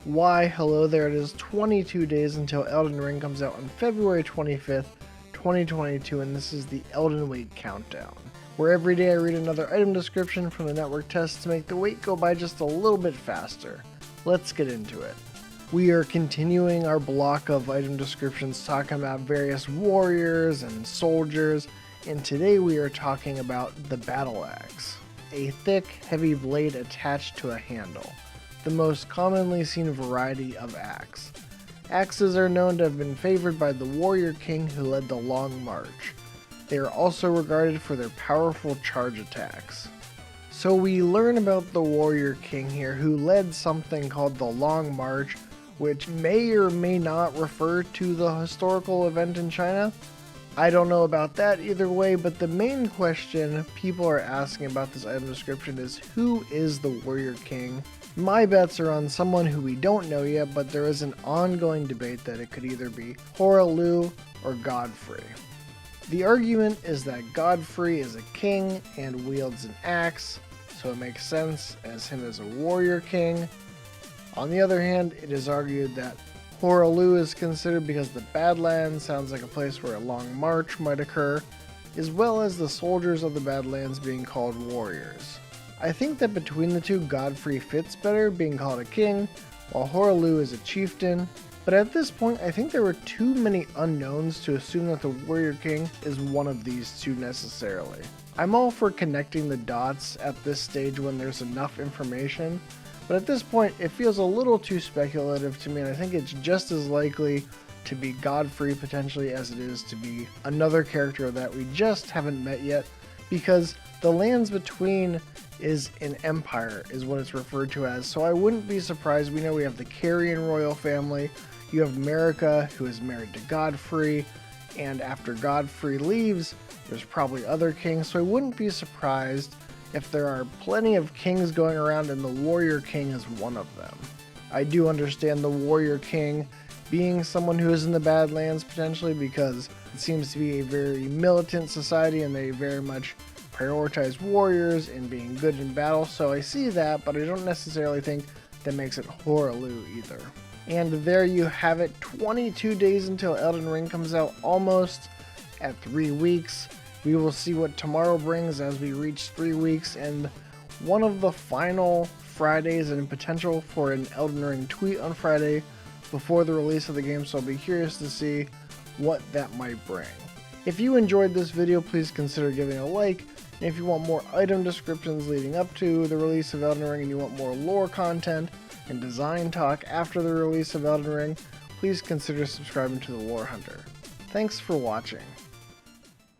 Why, hello there, it is 22 days until Elden Ring comes out on February 25th, 2022, and this is the Elden Week Countdown, where every day I read another item description from the network test to make the wait go by just a little bit faster. Let's get into it. We are continuing our block of item descriptions talking about various warriors and soldiers, and today we are talking about the battle axe, a thick, heavy blade attached to a handle. The most commonly seen variety of axe. Axes are known to have been favored by the warrior king who led the Long March. They are also regarded for their powerful charge attacks. So we learn about the warrior king here who led something called the Long March, which may or may not refer to the historical event in China. I don't know about that either way, but the main question people are asking about this item description is, who is the warrior king? My bets are on someone who we don't know yet, but there is an ongoing debate that it could either be Hoarah or Godfrey. The argument is that Godfrey is a king and wields an axe, so it makes sense as him as a warrior king. On the other hand, it is argued that Hoarah is considered because the Badlands sounds like a place where a long march might occur, as well as the soldiers of the Badlands being called warriors. I think that between the two, Godfrey fits better, being called a king, while Hoarah is a chieftain, but at this point I think there were too many unknowns to assume that the warrior king is one of these two necessarily. I'm all for connecting the dots at this stage when there's enough information, but at this point it feels a little too speculative to me, and I think it's just as likely to be Godfrey potentially as it is to be another character that we just haven't met yet, because the lands between is an empire is what it's referred to as, so I wouldn't be surprised. We know we have the Carrion royal family, you have America who is married to Godfrey, and after Godfrey leaves there's probably other kings, so I wouldn't be surprised if there are plenty of kings going around and the warrior king is one of them. I do understand the warrior king being someone who is in the Badlands potentially, because it seems to be a very militant society and they very much prioritize warriors and being good in battle, so I see that, but I don't necessarily think that makes it Hoarah either. And there you have it, 22 days until Elden Ring comes out, almost at 3 weeks. We will see what tomorrow brings as we reach 3 weeks, and one of the final Fridays and potential for an Elden Ring tweet on Friday before the release of the game, so I'll be curious to see what that might bring. If you enjoyed this video, please consider giving a like, and if you want more item descriptions leading up to the release of Elden Ring and you want more lore content and design talk after the release of Elden Ring, please consider subscribing to the Lore Hunter. Thanks for watching.